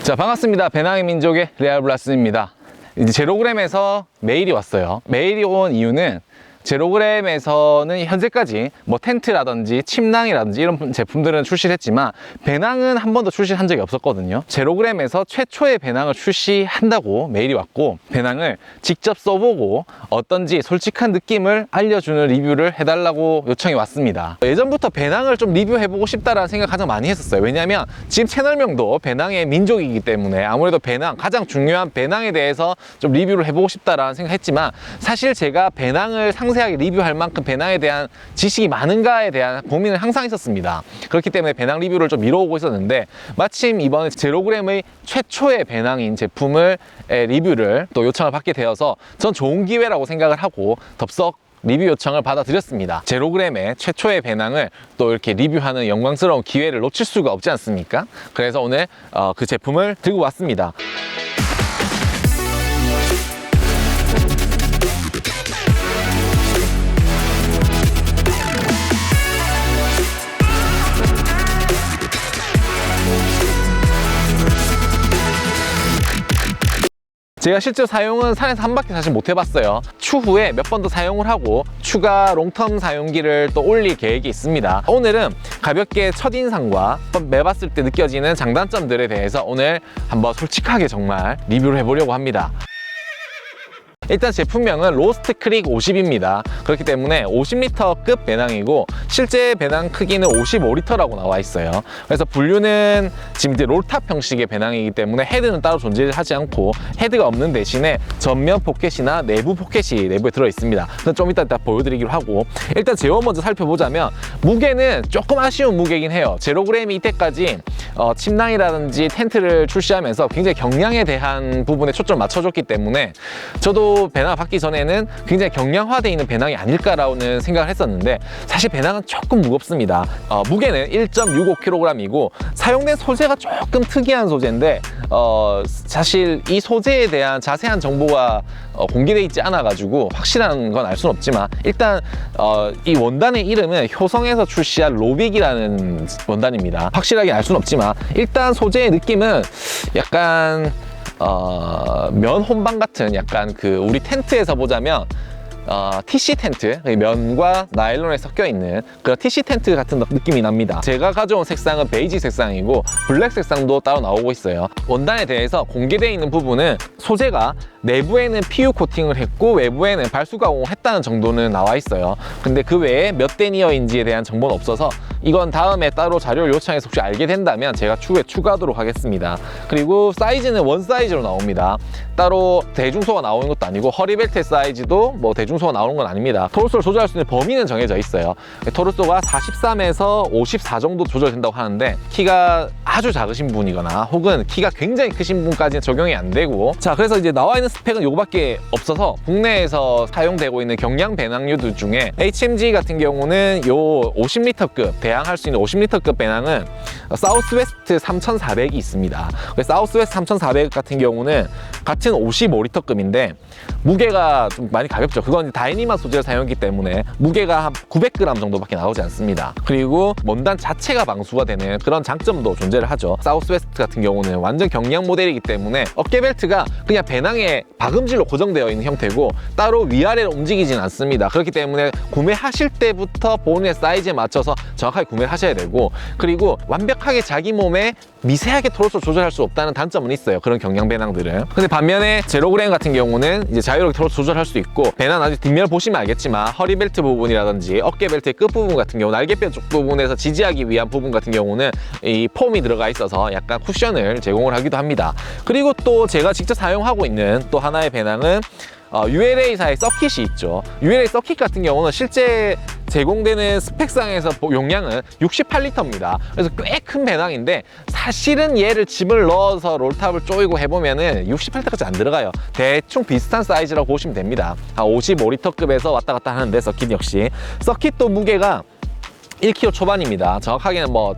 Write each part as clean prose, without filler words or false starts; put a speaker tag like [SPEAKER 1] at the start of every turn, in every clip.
[SPEAKER 1] 자, 반갑습니다. 배낭의 민족의 레알블라스입니다. 이제 제로그램에서 메일이 왔어요. 메일이 온 이유는 제로그램에서는 현재까지 뭐 텐트라든지 침낭이라든지 이런 제품들은 출시를 했지만 배낭은 한 번도 출시한 적이 없었거든요. 제로그램에서 최초의 배낭을 출시한다고 메일이 왔고, 배낭을 직접 써보고 어떤지 솔직한 느낌을 알려주는 리뷰를 해달라고 요청이 왔습니다. 예전부터 배낭을 좀 리뷰해보고 싶다라는 생각 가장 많이 했었어요. 왜냐하면 지금 채널명도 배낭의 민족이기 때문에 아무래도 배낭, 가장 중요한 배낭에 대해서 좀 리뷰를 해보고 싶다라는 생각했지만, 사실 제가 배낭을 상세하게 리뷰할 만큼 배낭에 대한 지식이 많은가에 대한 고민은 항상 있었습니다. 그렇기 때문에 배낭 리뷰를 좀 미뤄오고 있었는데, 마침 이번에 제로그램의 최초의 배낭인 제품을 리뷰를 또 요청을 받게 되어서 전 좋은 기회라고 생각을 하고 덥석 리뷰 요청을 받아들였습니다. 제로그램의 최초의 배낭을 또 이렇게 리뷰하는 영광스러운 기회를 놓칠 수가 없지 않습니까? 그래서 오늘 그 제품을 들고 왔습니다. 제가 실제 사용은 산에서 한 바퀴 사실 못 해봤어요. 추후에 몇 번 더 사용을 하고 추가 롱텀 사용기를 또 올릴 계획이 있습니다. 오늘은 가볍게 첫인상과 매봤을 때 느껴지는 장단점들에 대해서 오늘 한번 솔직하게 정말 리뷰를 해보려고 합니다. 일단 제품명은 로스트 크릭 50입니다. 그렇기 때문에 50리터급 배낭이고 실제 배낭 크기는 55리터라고 나와 있어요. 그래서 분류는 지금 이제 롤탑 형식의 배낭이기 때문에 헤드는 따로 존재하지 않고, 헤드가 없는 대신에 전면 포켓이나 내부 포켓이 내부에 들어 있습니다. 좀 이따 보여드리기로 하고, 일단 제어 먼저 살펴보자면 무게는 조금 아쉬운 무게이긴 해요. 제로그램이 이때까지 침낭이라든지 텐트를 출시하면서 굉장히 경량에 대한 부분에 초점을 맞춰줬기 때문에 저도 배낭 받기 전에는 굉장히 경량화되어 있는 배낭이 아닐까라는 생각을 했었는데, 사실 배낭은 조금 무겁습니다. 무게는 1.65kg이고 사용된 소재가 조금 특이한 소재인데 사실 이 소재에 대한 자세한 정보가 공개되어 있지 않아 가지고 확실한 건 알 수는 없지만, 일단 이 원단의 이름은 효성에서 출시한 로빅이라는 원단입니다. 확실하게 알 수는 없지만 일단 소재의 느낌은 약간 면 혼방 같은, 약간 그 우리 텐트에서 보자면 TC 텐트, 면과 나일론에 섞여 있는 그런 TC 텐트 같은 느낌이 납니다. 제가 가져온 색상은 베이지 색상이고 블랙 색상도 따로 나오고 있어요. 원단에 대해서 공개되어 있는 부분은 소재가 내부에는 PU 코팅을 했고 외부에는 발수 가공을 했다는 정도는 나와 있어요. 근데 그 외에 몇 데니어인지에 대한 정보는 없어서 이건 다음에 따로 자료를 요청해서 혹시 알게 된다면 제가 추후에 추가하도록 하겠습니다. 그리고 사이즈는 원 사이즈로 나옵니다. 따로 대중소가 나오는 것도 아니고 허리벨트 사이즈도 뭐 대중소가 나오는 건 아닙니다. 토르소를 조절할 수 있는 범위는 정해져 있어요. 토르소가 43에서 54 정도 조절된다고 하는데, 키가 아주 작으신 분이거나 혹은 키가 굉장히 크신 분까지는 적용이 안 되고, 자, 그래서 이제 나와 있는 스펙은 요거밖에 없어서 국내에서 사용되고 있는 경량 배낭류들 중에 HMG 같은 경우는 요 50리터급, 대항할 수 있는 50리터급 배낭은 사우스웨스트 3400이 있습니다. 사우스웨스트 3400 같은 경우는 같은 55리터급인데 무게가 좀 많이 가볍죠. 그건 다이니마 소재를 사용했기 때문에 무게가 한 900g 정도밖에 나오지 않습니다. 그리고 원단 자체가 방수가 되는 그런 장점도 존재를 하죠. 사우스웨스트 같은 경우는 완전 경량 모델이기 때문에 어깨 벨트가 그냥 배낭에 박음질로 고정되어 있는 형태고 따로 위아래로 움직이진 않습니다. 그렇기 때문에 구매하실 때부터 본인의 사이즈에 맞춰서 정확하게 구매를 하셔야 되고, 그리고 완벽하게 자기 몸에 미세하게 토르소 조절할 수 없다는 단점은 있어요. 그런 경량 배낭들은. 근데 반면에 제로그램 같은 경우는 이제 자유롭게 토르소 조절할 수 있고, 배낭 나중에 뒷면 보시면 알겠지만 허리벨트 부분이라든지 어깨벨트의 끝부분 같은 경우, 날개뼈 쪽 부분에서 지지하기 위한 부분 같은 경우는 이 폼이 들어가 있어서 약간 쿠션을 제공을 하기도 합니다. 그리고 또 제가 직접 사용하고 있는 또 하나의 배낭은 ULA사의 서킷이 있죠. ULA 서킷 같은 경우는 실제 제공되는 스펙상에서 용량은 68리터입니다. 그래서 꽤 큰 배낭인데 사실은 얘를 짐을 넣어서 롤탑을 조이고 해보면은 68리터까지 안 들어가요. 대충 비슷한 사이즈라고 보시면 됩니다. 한 55리터급에서 왔다 갔다 하는데 서킷 역시. 서킷도 무게가 1kg 초반입니다. 정확하게는 뭐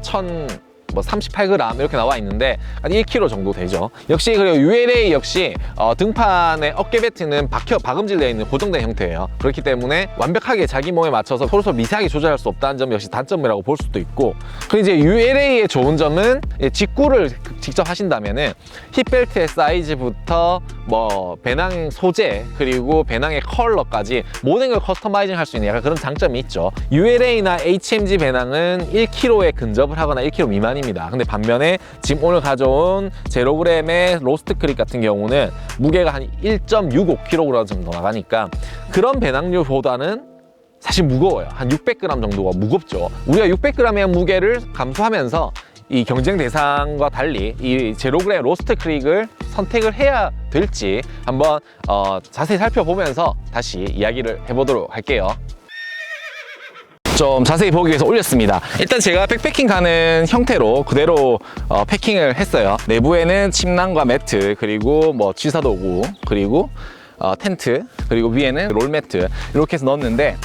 [SPEAKER 1] 뭐 38g 이렇게 나와 있는데 한 1kg 정도 되죠. 역시 그리고 ULA 역시 등판에 어깨 벨트는 박음질되어 있는 고정된 형태예요. 그렇기 때문에 완벽하게 자기 몸에 맞춰서 서로 미세하게 조절할 수 없다는 점 역시 단점이라고 볼 수도 있고, 그리고 이제 ULA의 좋은 점은 직구를 직접 하신다면은 힙벨트의 사이즈부터 뭐 배낭 소재 그리고 배낭의 컬러까지 모든 걸 커스터마이징 할 수 있는 약간 그런 장점이 있죠. ULA나 HMG 배낭은 1kg에 근접을 하거나 1kg 미만입니다. 근데 반면에 지금 오늘 가져온 0g의 로스트 크릭 같은 경우는 무게가 한 1.65kg 정도 나가니까 그런 배낭류보다는 사실 무거워요. 한 600g 정도가 무겁죠. 우리가 600g의 무게를 감수하면서 이 경쟁 대상과 달리 이 0g 로스트 크릭을 선택을 해야 될지 한번 자세히 살펴보면서 다시 이야기를 해보도록 할게요. 좀 자세히 보기 위해서 올렸습니다. 일단 제가 백패킹 가는 형태로 그대로 패킹을 했어요. 내부에는 침낭과 매트, 그리고 뭐 취사도구, 그리고 텐트, 그리고 위에는 롤매트 이렇게 해서 넣었는데,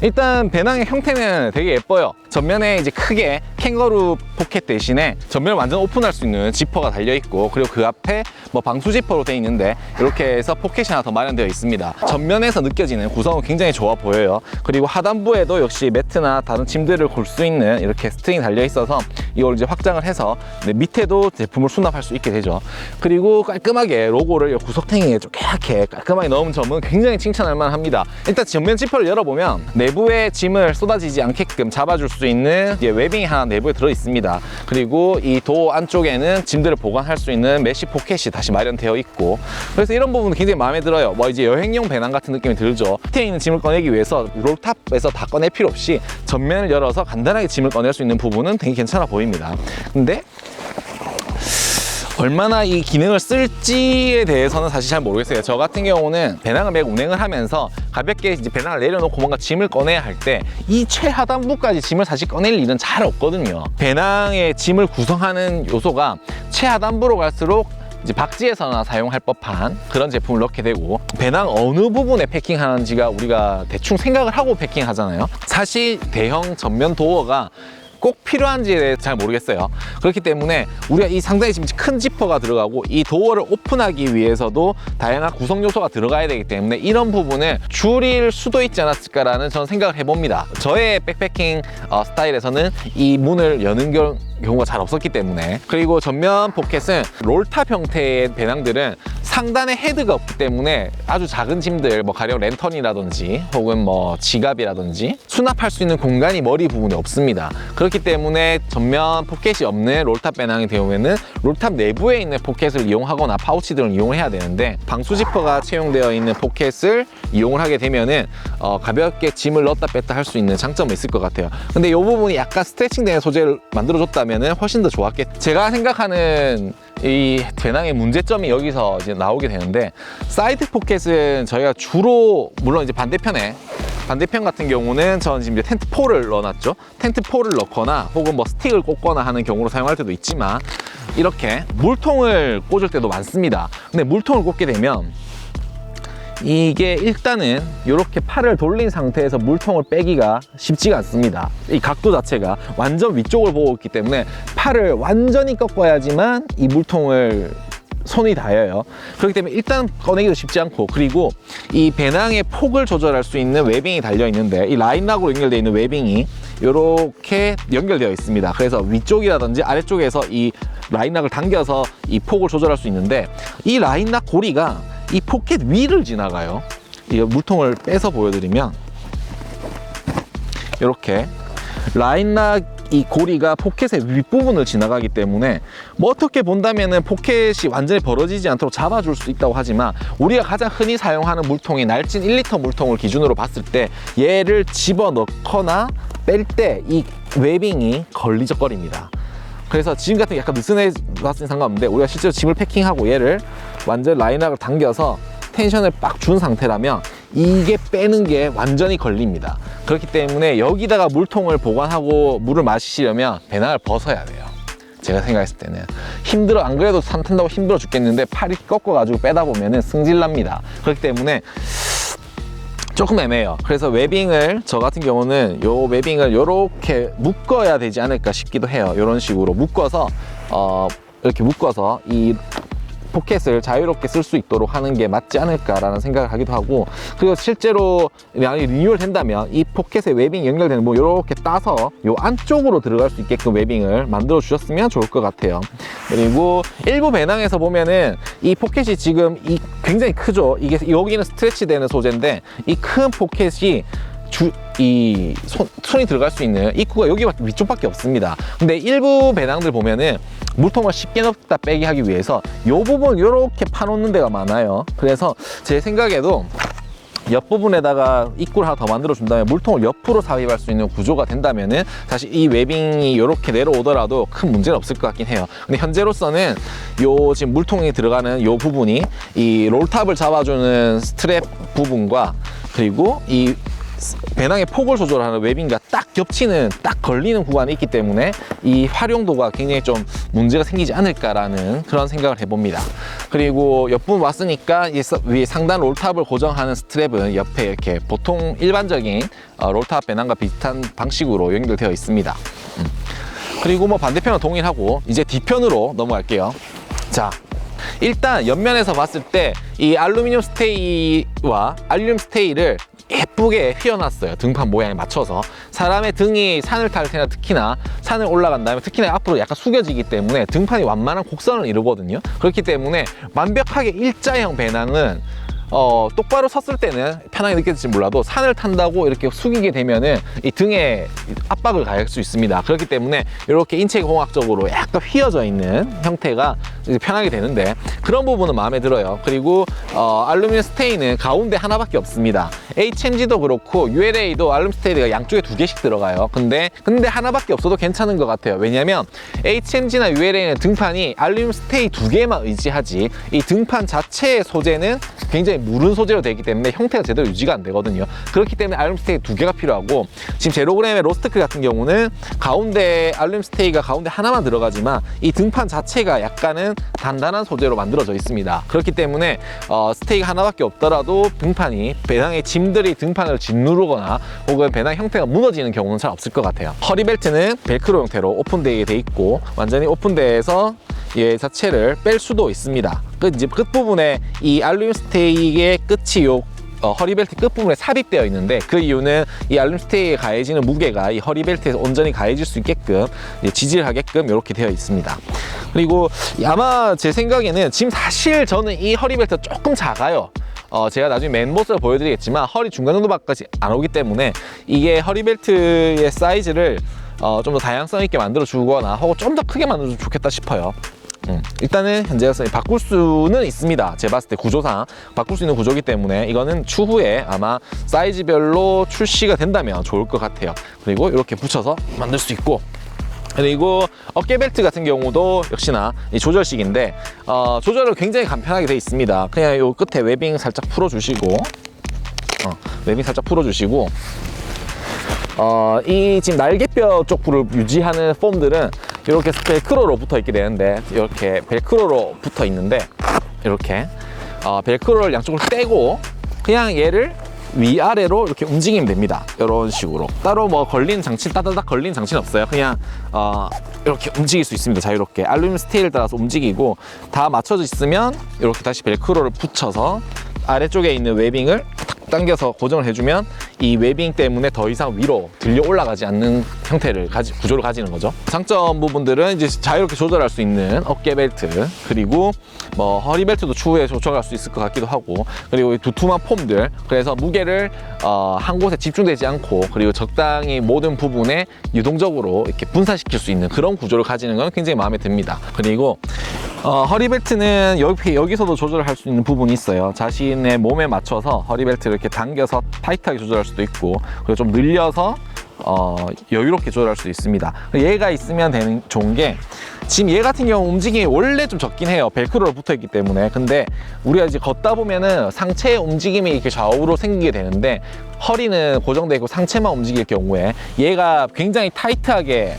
[SPEAKER 1] 일단 배낭의 형태는 되게 예뻐요. 전면에 이제 크게 캥거루 포켓 대신에 전면을 완전 오픈할 수 있는 지퍼가 달려 있고, 그리고 그 앞에 뭐 방수 지퍼로 되어 있는데 이렇게 해서 포켓이 하나 더 마련되어 있습니다. 전면에서 느껴지는 구성은 굉장히 좋아 보여요. 그리고 하단부에도 역시 매트나 다른 짐들을 골 수 있는 이렇게 스트링이 달려 있어서 이걸 이제 확장을 해서 밑에도 제품을 수납할 수 있게 되죠. 그리고 깔끔하게 로고를 구석탱이에 쪼개게 깔끔하게 넣은 점은 굉장히 칭찬할 만합니다. 일단 전면 지퍼를 열어보면 내부에 짐을 쏟아지지 않게끔 잡아줄 수 있는 이제 웨빙이 하나 내부에 들어 있습니다. 그리고 이 도어 안쪽에는 짐들을 보관할 수 있는 메쉬 포켓이 다시 마련되어 있고, 그래서 이런 부분은 굉장히 마음에 들어요. 뭐 이제 여행용 배낭 같은 느낌이 들죠. 밑에 있는 짐을 꺼내기 위해서 롤탑에서 다 꺼낼 필요 없이 전면을 열어서 간단하게 짐을 꺼낼 수 있는 부분은 되게 괜찮아 보입니다. 근데 얼마나 이 기능을 쓸지에 대해서는 사실 잘 모르겠어요. 저 같은 경우는 배낭을 메고 운행을 하면서 가볍게 이제 배낭을 내려놓고 뭔가 짐을 꺼내야 할 때 이 최하단부까지 짐을 사실 꺼낼 일은 잘 없거든요. 배낭의 짐을 구성하는 요소가 최하단부로 갈수록 이제 박지에서나 사용할 법한 그런 제품을 넣게 되고, 배낭 어느 부분에 패킹하는지가 우리가 대충 생각을 하고 패킹하잖아요. 사실 대형 전면 도어가 꼭 필요한지에 대해서 잘 모르겠어요. 그렇기 때문에 우리가 이 상당히 지금 큰 지퍼가 들어가고 이 도어를 오픈하기 위해서도 다양한 구성 요소가 들어가야 되기 때문에 이런 부분을 줄일 수도 있지 않았을까라는 저는 생각을 해봅니다. 저의 백패킹 스타일에서는 이 문을 여는 경우가 잘 없었기 때문에. 그리고 전면 포켓은 롤탑 형태의 배낭들은 상단에 헤드가 없기 때문에 아주 작은 짐들, 뭐 가령 랜턴이라든지 혹은 뭐 지갑이라든지 수납할 수 있는 공간이 머리 부분에 없습니다. 그렇기 때문에 전면 포켓이 없는 롤탑 배낭의 경우에는 롤탑 내부에 있는 포켓을 이용하거나 파우치 등을 이용해야 되는데, 방수 지퍼가 채용되어 있는 포켓을 이용을 하게 되면은 가볍게 짐을 넣었다 뺐다 할 수 있는 장점이 있을 것 같아요. 근데 이 부분이 약간 스트레칭되는 소재를 만들어줬다면 훨씬 더 좋았겠죠. 제가 생각하는 이 배낭의 문제점이 여기서 이제 나오게 되는데, 사이드 포켓은 저희가 주로 물론 이제 반대편 같은 경우는 저는 지금 이제 텐트 폴을 넣어놨죠. 텐트 폴을 넣거나 혹은 뭐 스틱을 꽂거나 하는 경우로 사용할 때도 있지만, 이렇게 물통을 꽂을 때도 많습니다. 근데 물통을 꽂게 되면 이게 일단은 이렇게 팔을 돌린 상태에서 물통을 빼기가 쉽지가 않습니다. 이 각도 자체가 완전 위쪽을 보고 있기 때문에 팔을 완전히 꺾어야지만 이 물통을 손이 닿아요. 그렇기 때문에 일단 꺼내기도 쉽지 않고, 그리고 이 배낭의 폭을 조절할 수 있는 웨빙이 달려 있는데, 이 라인락으로 연결되어 있는 웨빙이 이렇게 연결되어 있습니다. 그래서 위쪽이라든지 아래쪽에서 이 라인락을 당겨서 이 폭을 조절할 수 있는데, 이 라인락 고리가 이 포켓 위를 지나가요. 이 물통을 빼서 보여드리면 이렇게 라인락 이 고리가 포켓의 윗부분을 지나가기 때문에 뭐 어떻게 본다면은 포켓이 완전히 벌어지지 않도록 잡아줄 수 있다고 하지만, 우리가 가장 흔히 사용하는 물통이 날진 1리터 물통을 기준으로 봤을 때 얘를 집어넣거나 뺄 때 이 웨빙이 걸리적거립니다. 그래서 지금 같은 게 약간 느슨해졌으니 상관없는데, 우리가 실제로 짐을 패킹하고 얘를 완전 라인락을 당겨서 텐션을 빡 준 상태라면 이게 빼는 게 완전히 걸립니다. 그렇기 때문에 여기다가 물통을 보관하고 물을 마시려면 배낭을 벗어야 돼요. 제가 생각했을 때는 힘들어, 안 그래도 산 탄다고 힘들어 죽겠는데 팔이 꺾어가지고 빼다 보면은 승질납니다. 그렇기 때문에 조금 애매해요. 그래서 웨빙을 저 같은 경우는 요 웨빙을 요렇게 묶어야 되지 않을까 싶기도 해요. 요런 식으로 묶어서 이렇게 묶어서 이 포켓을 자유롭게 쓸 수 있도록 하는 게 맞지 않을까라는 생각을 하기도 하고, 그리고 실제로 만약에 리뉴얼 된다면 이 포켓에 웨빙 연결되는 뭐 이렇게 따서 요 안쪽으로 들어갈 수 있게끔 웨빙을 만들어 주셨으면 좋을 것 같아요. 그리고 일부 배낭에서 보면은 이 포켓이 지금 굉장히 크죠. 이게 여기는 스트레치 되는 소재인데 이 큰 포켓이 손이 들어갈 수 있는 입구가 여기 위쪽밖에 없습니다. 근데 일부 배낭들 보면은 물통을 쉽게 넣었다 빼기 하기 위해서 이 부분 이렇게 파놓는 데가 많아요. 그래서 제 생각에도 옆부분에다가 입구를 하나 더 만들어 준다면 물통을 옆으로 삽입할 수 있는 구조가 된다면은 사실 이 웨빙이 이렇게 내려오더라도 큰 문제는 없을 것 같긴 해요. 근데 현재로서는 요 지금 물통이 들어가는 요 부분이 이 롤탑을 잡아주는 스트랩 부분과 그리고 이 배낭의 폭을 조절하는 웨빙과 딱 겹치는, 딱 걸리는 구간이 있기 때문에 이 활용도가 굉장히 좀 문제가 생기지 않을까라는 그런 생각을 해봅니다. 그리고 옆부분 왔으니까 위에 상단 롤탑을 고정하는 스트랩은 옆에 이렇게 보통 일반적인 롤탑 배낭과 비슷한 방식으로 연결되어 있습니다. 그리고 뭐 반대편은 동일하고 이제 뒤편으로 넘어갈게요. 자, 일단 옆면에서 봤을 때 이 알루미늄 스테이와 알루미늄 스테이를 예쁘게 휘어놨어요. 등판 모양에 맞춰서. 사람의 등이 산을 탈 때나 특히나 산을 올라간 다음에 특히나 앞으로 약간 숙여지기 때문에 등판이 완만한 곡선을 이루거든요. 그렇기 때문에 완벽하게 일자형 배낭은 똑바로 섰을 때는 편하게 느껴질지 몰라도 산을 탄다고 이렇게 숙이게 되면은 이 등에 압박을 가할 수 있습니다. 그렇기 때문에 이렇게 인체공학적으로 약간 휘어져 있는 형태가 편하게 되는데 그런 부분은 마음에 들어요. 그리고 알루미늄 스테이는 가운데 하나밖에 없습니다. HMG도 그렇고 ULA도 알루미늄 스테이가 양쪽에 2개씩 들어가요. 근데 하나밖에 없어도 괜찮은 것 같아요. 왜냐면 HMG나 ULA는 등판이 알루미늄 스테이 2개만 의지하지 이 등판 자체의 소재는 굉장히 무른 소재로 되기 때문에 형태가 제대로 유지가 안 되거든요. 그렇기 때문에 알루미늄 스테이 2개가 필요하고, 지금 제로그램의 로스트크 같은 경우는 가운데 알루미늄 스테이가 가운데 하나만 들어가지만 이 등판 자체가 약간은 단단한 소재로 만들어져 있습니다. 그렇기 때문에 스테이가 하나밖에 없더라도 등판이 배낭의 짐들이 등판을 짓누르거나 혹은 배낭 형태가 무너지는 경우는 잘 없을 것 같아요. 허리벨트는 벨크로 형태로 오픈되게 돼 있고 완전히 오픈돼서 얘 자체를 뺄 수도 있습니다. 이제 끝부분에 이 알루미늄 스테이의 끝이 요 허리벨트 끝부분에 삽입되어 있는데 그 이유는 이 알루미늄 스테이에 가해지는 무게가 이 허리벨트에서 온전히 가해질 수 있게끔 지지를 하게끔 이렇게 되어 있습니다. 그리고 아마 제 생각에는 지금 사실 저는 이 허리벨트가 조금 작아요. 제가 나중에 맨모습을 보여드리겠지만 허리 중간 정도밖에 안 오기 때문에 이게 허리벨트의 사이즈를 좀 더 다양성 있게 만들어 주거나 혹은 좀 더 크게 만들어 주면 좋겠다 싶어요. 일단은 현재로서 바꿀 수는 있습니다. 제가 봤을 때 구조상 바꿀 수 있는 구조이기 때문에 이거는 추후에 아마 사이즈별로 출시가 된다면 좋을 것 같아요. 그리고 이렇게 붙여서 만들 수 있고, 그리고 어깨 벨트 같은 경우도 역시나 이 조절식인데 조절을 굉장히 간편하게 되어 있습니다. 그냥 요 끝에 웨빙 살짝 풀어주시고 이 지금 날개뼈 쪽 부를 유지하는 폼들은 이렇게 벨크로로 붙어 있게 되는데 이렇게 벨크로로 붙어 있는데 이렇게 벨크로를 양쪽으로 떼고 그냥 얘를 위아래로 이렇게 움직이면 됩니다. 이런 식으로 따로 뭐 걸린 장치 따다닥 걸린 장치는 없어요. 그냥 이렇게 움직일 수 있습니다. 자유롭게 알루미늄 스테이를 따라서 움직이고 다 맞춰져 있으면 이렇게 다시 벨크로를 붙여서 아래쪽에 있는 웨빙을 당겨서 고정을 해주면 이 웨빙 때문에 더 이상 위로 들려 올라가지 않는 형태를 구조를 가지는 거죠. 장점 부분들은 이제 자유롭게 조절할 수 있는 어깨 벨트, 그리고 뭐 허리 벨트도 추후에 조절할 수 있을 것 같기도 하고, 그리고 이 두툼한 폼들, 그래서 무게를 한 곳에 집중되지 않고 그리고 적당히 모든 부분에 유동적으로 이렇게 분산시킬 수 있는 그런 구조를 가지는 건 굉장히 마음에 듭니다. 그리고 허리벨트는 여기서도 조절할 수 있는 부분이 있어요. 자신의 몸에 맞춰서 허리벨트를 이렇게 당겨서 타이트하게 조절할 수도 있고, 그리고 좀 늘려서 여유롭게 조절할 수 있습니다. 얘가 있으면 좋은 게, 지금 얘 같은 경우 움직임이 원래 좀 적긴 해요. 벨크로로 붙어 있기 때문에. 근데 우리가 이제 걷다 보면은 상체의 움직임이 이렇게 좌우로 생기게 되는데 허리는 고정되어 있고 상체만 움직일 경우에 얘가 굉장히 타이트하게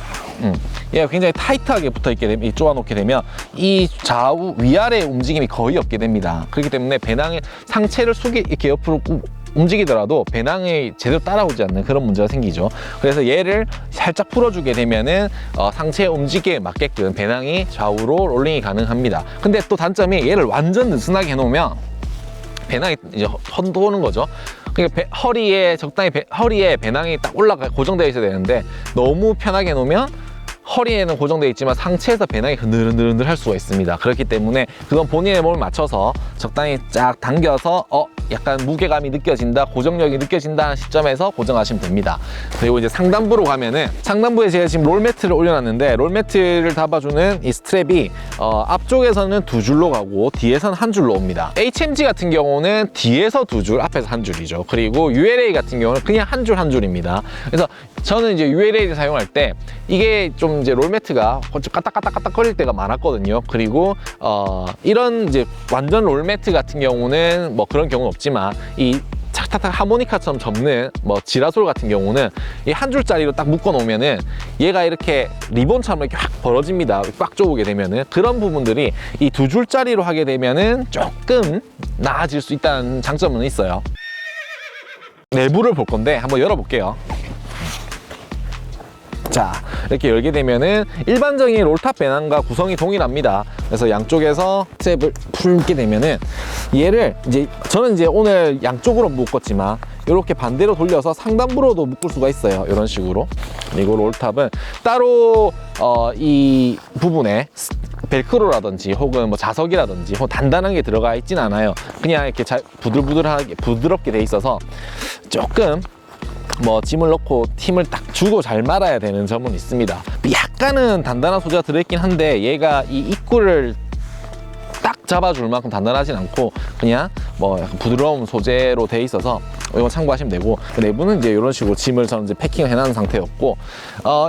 [SPEAKER 1] 붙어 있게 되면, 쪼아놓게 되면 이 좌우 위아래 움직임이 거의 없게 됩니다. 그렇기 때문에 배낭의 상체를 이렇게 옆으로 움직이더라도 배낭이 제대로 따라오지 않는 그런 문제가 생기죠. 그래서 얘를 살짝 풀어주게 되면은 상체의 움직임에 맞게끔 배낭이 좌우로 롤링이 가능합니다. 근데 또 단점이 얘를 완전 느슨하게 해놓으면 배낭이 이제 헛도는 거죠. 그러니까 허리에 적당히 허리에 배낭이 딱 올라가 고정되어 있어야 되는데 너무 편하게 놓으면 허리에는 고정되어 있지만 상체에서 배낭이 흔들흔들 할 수가 있습니다. 그렇기 때문에 그건 본인의 몸을 맞춰서 적당히 쫙 당겨서 약간 무게감이 느껴진다, 고정력이 느껴진다 하는 시점에서 고정하시면 됩니다. 그리고 이제 상단부로 가면은, 상단부에 제가 지금 롤매트를 올려놨는데, 롤매트를 잡아주는 이 스트랩이 앞쪽에서는 2줄로 가고 뒤에서는 1줄로 옵니다. HMG 같은 경우는 뒤에서 2줄, 앞에서 1줄이죠. 그리고 ULA 같은 경우는 그냥 1줄 1줄입니다. 그래서 저는 이제 ULA를 사용할 때 이게 좀 이제 롤매트가 까딱까딱 거릴 때가 많았거든요. 그리고 이런 이제 완전 롤매트 같은 경우는 뭐 그런 경우는 없지만 이 착탁탁 하모니카처럼 접는 뭐 지라솔 같은 경우는 이 1줄짜리로 딱 묶어 놓으면은 얘가 이렇게 리본처럼 이렇게 확 벌어집니다. 꽉 조우게 되면은. 그런 부분들이 이 2줄짜리로 하게 되면은 조금 나아질 수 있다는 장점은 있어요. 내부를 볼 건데 한번 열어볼게요. 자, 이렇게 열게 되면은 일반적인 롤탑 배낭과 구성이 동일합니다. 그래서 양쪽에서 스트랩을 풀게 되면은 얘를 이제 저는 이제 오늘 양쪽으로 묶었지만 이렇게 반대로 돌려서 상단부로도 묶을 수가 있어요. 이런 식으로. 그리고 롤탑은 따로 이 부분에 벨크로라든지 혹은 뭐 자석이라든지 혹은 단단한 게 들어가 있진 않아요. 그냥 이렇게 부들부들하게 부드럽게 돼 있어서 조금 뭐 짐을 넣고 힘을 딱 주고 잘 말아야 되는 점은 있습니다. 약간은 단단한 소재가 들어있긴 한데 얘가 이 입구를 딱 잡아줄 만큼 단단하진 않고 그냥 뭐 약간 부드러운 소재로 돼 있어서 이건 참고하시면 되고, 내부는 이제 이런 식으로 짐을 저는 이제 패킹을 해놓은 상태였고,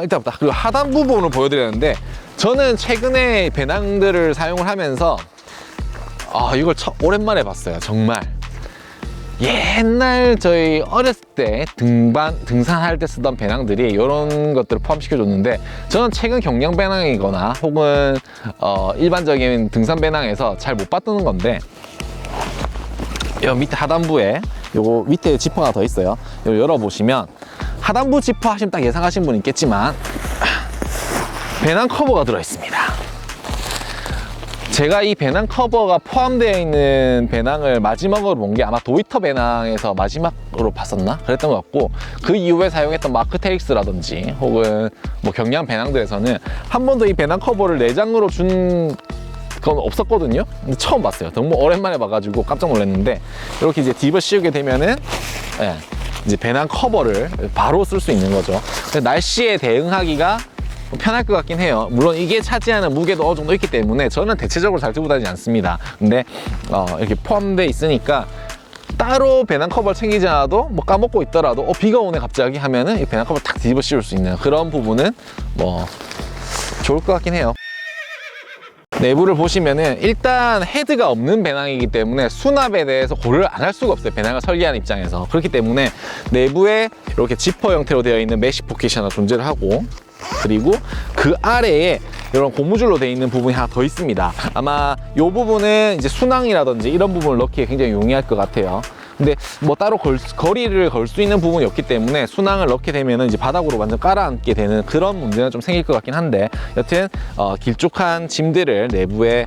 [SPEAKER 1] 일단부터 그리고 하단 부분을 보여드렸는데, 저는 최근에 배낭들을 사용을 하면서 이걸 오랜만에 봤어요. 정말 옛날 저희 어렸을 때 등산할 때 쓰던 배낭들이 이런 것들을 포함시켜줬는데, 저는 최근 경량 배낭이거나 혹은 일반적인 등산 배낭에서 잘 못 봤던 건데, 요 밑에 하단부에 요거 밑에 지퍼가 하나 더 있어요. 이거 열어보시면 하단부 지퍼 하시면 딱 예상하신 분 있겠지만 배낭 커버가 들어있습니다. 제가 이 배낭 커버가 포함되어 있는 배낭을 마지막으로 본 게 아마 도이터 배낭에서 마지막으로 봤었나? 그랬던 것 같고, 그 이후에 사용했던 마크테릭스라든지 혹은 뭐 경량 배낭들에서는 한 번도 이 배낭 커버를 내장으로 준 건 없었거든요. 근데 처음 봤어요. 너무 오랜만에 봐가지고 깜짝 놀랐는데, 이렇게 이제 딥을 씌우게 되면은 이제 배낭 커버를 바로 쓸 수 있는 거죠. 날씨에 대응하기가 편할 것 같긴 해요. 물론 이게 차지하는 무게도 어느 정도 있기 때문에 저는 대체적으로 잘 들고 다니지 않습니다. 근데 이렇게 포함되어 있으니까 따로 배낭 커버를 챙기지 않아도 뭐 까먹고 있더라도 비가 오네 갑자기 하면은 이 배낭 커버를 탁 뒤집어 씌울 수 있는 그런 부분은 뭐 좋을 것 같긴 해요. 내부를 보시면은 일단 헤드가 없는 배낭이기 때문에 수납에 대해서 고려를 안 할 수가 없어요. 배낭을 설계하는 입장에서. 그렇기 때문에 내부에 이렇게 지퍼 형태로 되어 있는 메쉬 포켓이 하나 존재를 하고, 그리고 그 아래에 이런 고무줄로 되어 있는 부분이 하나 더 있습니다. 아마 이 부분은 이제 수낭이라든지 이런 부분을 넣기에 굉장히 용이할 것 같아요. 근데 뭐 따로 거리를 걸 수 있는 부분이 없기 때문에 수낭을 넣게 되면 이제 바닥으로 완전 깔아앉게 되는 그런 문제는 좀 생길 것 같긴 한데, 여튼 길쭉한 짐들을 내부에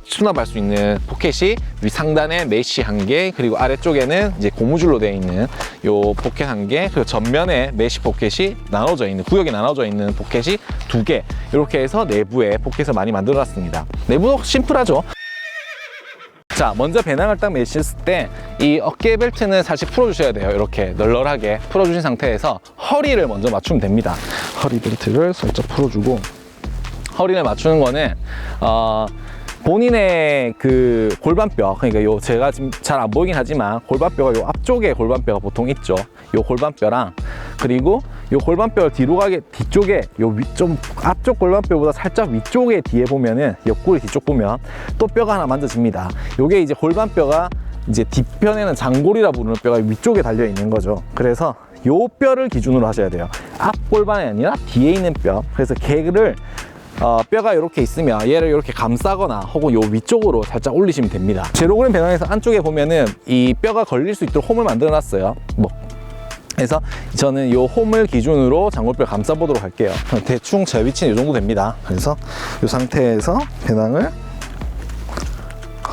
[SPEAKER 1] 수납할 수 있는 포켓이 위 상단에 메쉬 1개, 그리고 아래쪽에는 이제 고무줄로 되어 있는 요 포켓 1개, 그리고 전면에 메쉬 포켓이 나눠져 있는, 구역이 나눠져 있는 포켓이 2개, 이렇게 해서 내부에 포켓을 많이 만들어 놨습니다. 내부도 심플하죠. 자, 먼저 배낭을 딱 매셨을 때 이 어깨 벨트는 사실 풀어주셔야 돼요. 이렇게 널널하게 풀어주신 상태에서 허리를 먼저 맞추면 됩니다. 허리 벨트를 살짝 풀어주고, 허리를 맞추는 거는 본인의 그 골반뼈, 그러니까 요 제가 지금 잘 안 보이긴 하지만 골반뼈가 요 앞쪽에 골반뼈가 보통 있죠. 요 골반뼈랑, 그리고 요 골반뼈 뒤로 가게 뒤쪽에 요 좀 앞쪽 골반뼈보다 살짝 위쪽에 뒤에 보면은 옆구리 뒤쪽 보면 또 뼈가 하나 만져집니다. 요게 이제 골반뼈가 이제 뒷편에는 장골이라 부르는 뼈가 위쪽에 달려 있는 거죠. 그래서 요 뼈를 기준으로 하셔야 돼요. 앞 골반이 아니라 뒤에 있는 뼈. 그래서 걔를 뼈가 이렇게 있으면 얘를 이렇게 감싸거나 혹은 요 위쪽으로 살짝 올리시면 됩니다. 제로그램 배낭에서 안쪽에 보면은 이 뼈가 걸릴 수 있도록 홈을 만들어 놨어요. 그래서 저는 이 홈을 기준으로 장골뼈를 감싸 보도록 할게요. 대충 제 위치는 이 정도 됩니다. 그래서 이 상태에서 배낭을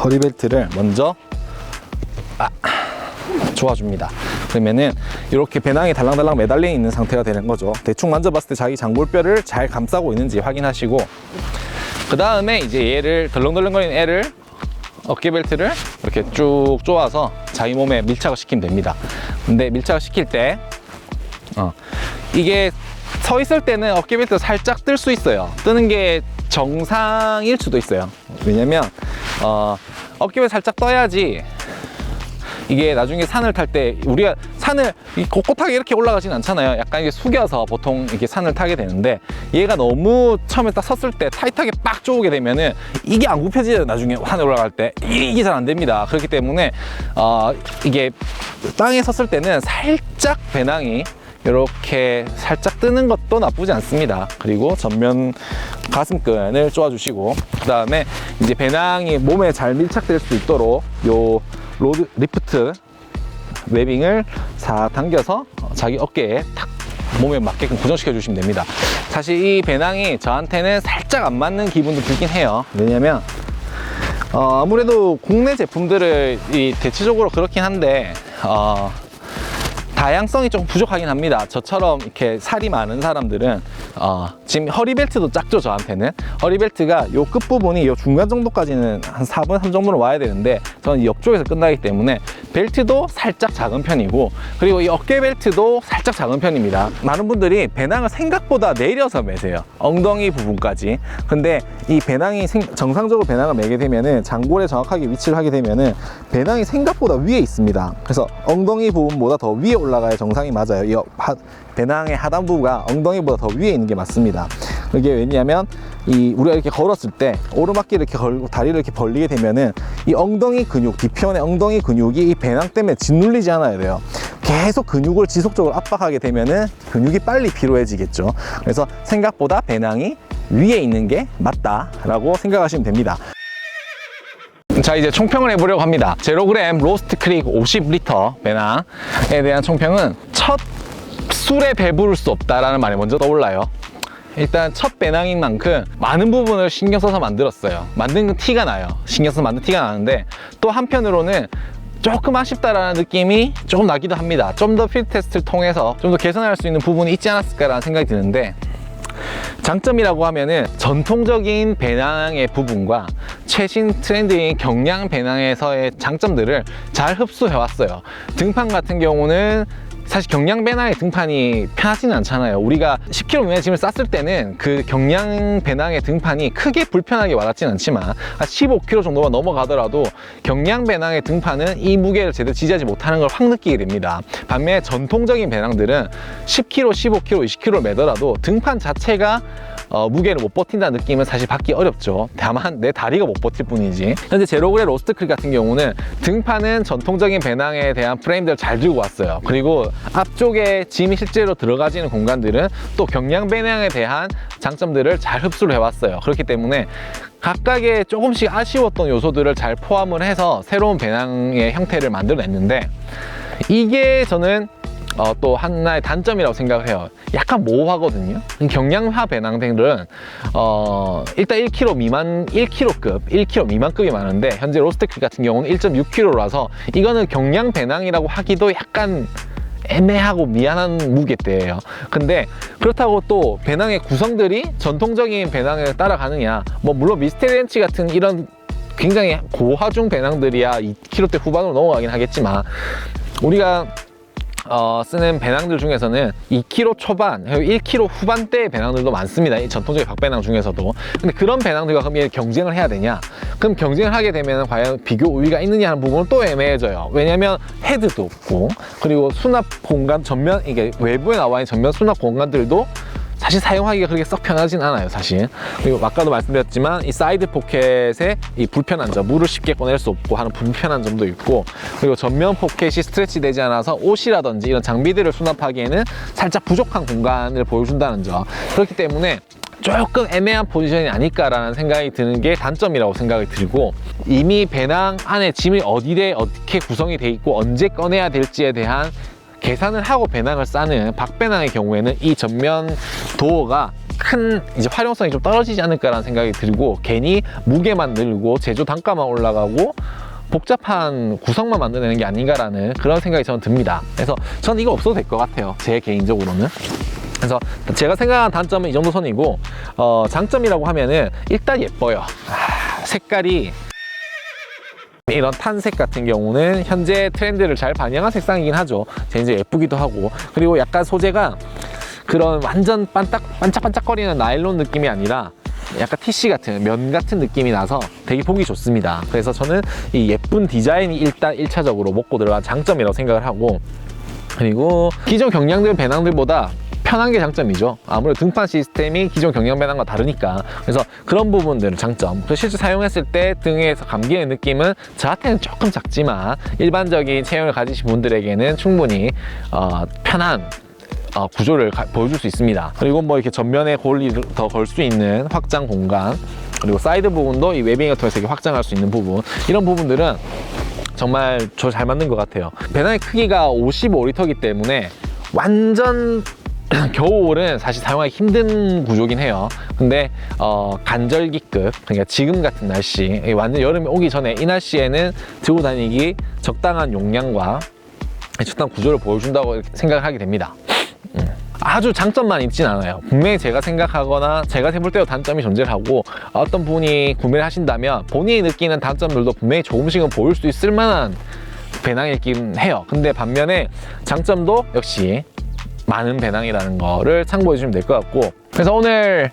[SPEAKER 1] 허리벨트를 먼저 조아줍니다. 그러면은 이렇게 배낭이 달랑달랑 매달려 있는 상태가 되는 거죠. 대충 만져봤을 때 자기 장골뼈를 잘 감싸고 있는지 확인하시고, 그 다음에 이제 얘를 덜렁덜렁거리는 애를 어깨벨트를 이렇게 쭉 조아서 자기 몸에 밀착을 시키면 됩니다. 근데 밀착을 시킬 때 이게 서 있을 때는 어깨벨트가 살짝 뜰 수 있어요. 뜨는 게 정상일 수도 있어요. 왜냐면 어깨벨트 살짝 떠야지 이게 나중에 산을 탈 때, 우리가 산을 꼿꼿하게 이렇게 올라가진 않잖아요. 약간 이게 숙여서 보통 이렇게 산을 타게 되는데, 얘가 너무 처음에 딱 섰을 때 타이트하게 빡 조우게 되면은 이게 안 굽혀지죠. 나중에 산에 올라갈 때 이게 잘 안 됩니다. 그렇기 때문에 이게 땅에 섰을 때는 살짝 배낭이 이렇게 살짝 뜨는 것도 나쁘지 않습니다. 그리고 전면 가슴끈을 조아주시고, 그 다음에 이제 배낭이 몸에 잘 밀착될 수 있도록 요 로드 리프트 웨빙을 싹 당겨서 자기 어깨에 탁 몸에 맞게끔 고정시켜 주시면 됩니다. 사실 이 배낭이 저한테는 살짝 안 맞는 기분도 들긴 해요. 왜냐면 아무래도 국내 제품들을 대체적으로 그렇긴 한데 다양성이 좀 부족하긴 합니다. 저처럼 이렇게 살이 많은 사람들은 지금 허리벨트도 작죠. 저한테는 허리벨트가 요 끝부분이 요 중간 정도까지는 한 4분 3 정도는 와야 되는데, 저는 옆쪽에서 끝나기 때문에 벨트도 살짝 작은 편이고, 그리고 이 어깨벨트도 살짝 작은 편입니다. 많은 분들이 배낭을 생각보다 내려서 매세요. 엉덩이 부분까지. 근데 이 배낭이 정상적으로 배낭을 매게 되면은, 장골에 정확하게 위치를 하게 되면은 배낭이 생각보다 위에 있습니다. 그래서 엉덩이 부분보다 더 위에 올라가야 정상이 맞아요. 이 배낭의 하단부가 엉덩이보다 더 위에 있는 게 맞습니다. 이게 왜냐면 우리가 이렇게 걸었을 때 오르막길을 이렇게 걸고 다리를 이렇게 벌리게 되면은 이 엉덩이 근육, 뒤편의 엉덩이 근육이 이 배낭 때문에 짓눌리지 않아야 돼요. 계속 근육을 지속적으로 압박하게 되면은 근육이 빨리 피로해지겠죠. 그래서 생각보다 배낭이 위에 있는 게 맞다라고 생각하시면 됩니다. 자, 이제 총평을 해보려고 합니다. 제로그램 로스트 크릭 50리터 배낭에 대한 총평은, 첫 술에 배부를 수 없다라는 말이 먼저 떠올라요. 일단 첫 배낭인 만큼 많은 부분을 신경 써서 만들었어요. 만든 건 티가 나요. 신경 써서 만든 티가 나는데, 또 한편으로는 조금 아쉽다라는 느낌이 조금 나기도 합니다. 좀 더 필드 테스트를 통해서 좀 더 개선할 수 있는 부분이 있지 않았을까라는 생각이 드는데, 장점이라고 하면은 전통적인 배낭의 부분과 최신 트렌드인 경량 배낭에서의 장점들을 잘 흡수해 왔어요. 등판 같은 경우는 사실 경량 배낭의 등판이 편하지는 않잖아요. 우리가 10kg 미만의 짐을 쌌을 때는 그 경량 배낭의 등판이 크게 불편하게 와닿지는 않지만, 한 15kg 정도가 넘어가더라도 경량 배낭의 등판은 이 무게를 제대로 지지하지 못하는 걸 확 느끼게 됩니다. 반면에 전통적인 배낭들은 10kg, 15kg, 20kg를 매더라도 등판 자체가 무게를 못 버틴다는 느낌은 사실 받기 어렵죠. 다만 내 다리가 못 버틸 뿐이지. 현재 제로그램 로스트 크릭 같은 경우는 등판은 전통적인 배낭에 대한 프레임들을 잘 들고 왔어요. 그리고 앞쪽에 짐이 실제로 들어가지는 공간들은 또 경량 배낭에 대한 장점들을 잘 흡수를 해왔어요. 그렇기 때문에 각각의 조금씩 아쉬웠던 요소들을 잘 포함을 해서 새로운 배낭의 형태를 만들어냈는데, 이게 저는 또 하나의 단점이라고 생각을 해요. 약간 모호하거든요. 경량화 배낭들은 일단 1kg 미만, 1kg급, 1kg 미만급이 많은데, 현재 로스트 크릭 같은 경우는 1.6kg라서 이거는 경량 배낭이라고 하기도 약간 애매하고 미안한 무게대예요. 근데 그렇다고 또 배낭의 구성들이 전통적인 배낭에 따라가느냐, 뭐 물론 미스테리 렌치 같은 이런 굉장히 고하중 배낭들이야 2kg대 후반으로 넘어가긴 하겠지만, 우리가 쓰는 배낭들 중에서는 2kg 초반, 1kg 후반대의 배낭들도 많습니다. 이 전통적인 박배낭 중에서도. 근데 그런 배낭들과 그럼 경쟁을 해야 되냐? 그럼 경쟁을 하게 되면 과연 비교 우위가 있느냐 하는 부분은 또 애매해져요. 왜냐면 헤드도 없고, 그리고 수납 공간 전면, 이게 외부에 나와 있는 전면 수납 공간들도 사실 사용하기가 그렇게 썩 편하진 않아요, 사실. 그리고 아까도 말씀드렸지만 이 사이드 포켓의 이 불편한 점, 물을 쉽게 꺼낼 수 없고 하는 불편한 점도 있고, 그리고 전면 포켓이 스트레치 되지 않아서 옷이라든지 이런 장비들을 수납하기에는 살짝 부족한 공간을 보여준다는 점. 그렇기 때문에 조금 애매한 포지션이 아닐까라는 생각이 드는 게 단점이라고 생각이 들고, 이미 배낭 안에 짐이 어떻게 구성이 돼 있고 언제 꺼내야 될지에 대한 계산을 하고 배낭을 싸는 박배낭의 경우에는 이 전면 도어가 큰 이제 활용성이 좀 떨어지지 않을까라는 생각이 들고, 괜히 무게만 늘고 제조 단가만 올라가고 복잡한 구성만 만들어내는 게 아닌가라는 그런 생각이 저는 듭니다. 그래서 저는 이거 없어도 될 것 같아요, 제 개인적으로는. 그래서 제가 생각하는 단점은 이 정도 선이고, 장점이라고 하면은 일단 예뻐요. 색깔이 이런 탄색 같은 경우는 현재 트렌드를 잘 반영한 색상이긴 하죠. 이제 예쁘기도 하고, 그리고 약간 소재가 그런 완전 반짝반짝거리는 나일론 느낌이 아니라 약간 티시 같은 면 같은 느낌이 나서 되게 보기 좋습니다. 그래서 저는 이 예쁜 디자인이 일단 1차적으로 먹고 들어간 장점이라고 생각을 하고, 그리고 기존 경량들 배낭들보다 편한 게 장점이죠. 아무래도 등판 시스템이 기존 경량 배낭과 다르니까. 그래서 그런 부분들은 장점. 실제 사용했을 때 등에서 감기는 느낌은 저한테는 조금 작지만 일반적인 체형을 가지신 분들에게는 충분히 편한 구조를 보여줄 수 있습니다. 그리고 뭐 이렇게 전면에 골이 더 걸 수 있는 확장 공간, 그리고 사이드 부분도 이 웨빙을 통해서 이렇게 확장할 수 있는 부분, 이런 부분들은 정말 저 잘 만든 것 같아요. 배낭의 크기가 55리터이기 때문에 완전 겨울은 사실 사용하기 힘든 구조긴 해요. 근데 간절기급, 그러니까 지금 같은 날씨, 완전 여름이 오기 전에 이 날씨에는 들고 다니기 적당한 용량과 적당한 구조를 보여준다고 생각을 하게 됩니다. 아주 장점만 있진 않아요. 분명히 제가 생각하거나 제가 해볼 때도 단점이 존재를 하고, 어떤 분이 구매를 하신다면 본인이 느끼는 단점들도 분명히 조금씩은 보일 수 있을 만한 배낭이긴 해요. 근데 반면에 장점도 역시 많은 배낭이라는 거를 참고해 주시면 될 것 같고, 그래서 오늘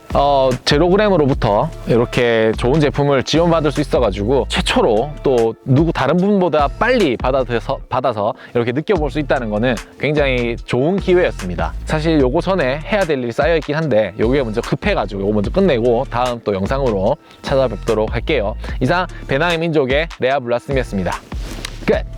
[SPEAKER 1] 제로그램으로부터 이렇게 좋은 제품을 지원받을 수 있어가지고 최초로 또 다른 분보다 빨리 받아서 이렇게 느껴볼 수 있다는 거는 굉장히 좋은 기회였습니다. 사실 요거 전에 해야 될 일이 쌓여있긴 한데 요게 먼저 급해가지고 요거 먼저 끝내고 다음 또 영상으로 찾아뵙도록 할게요. 이상 배낭의 민족의 레아 블라스미였습니다. 끝!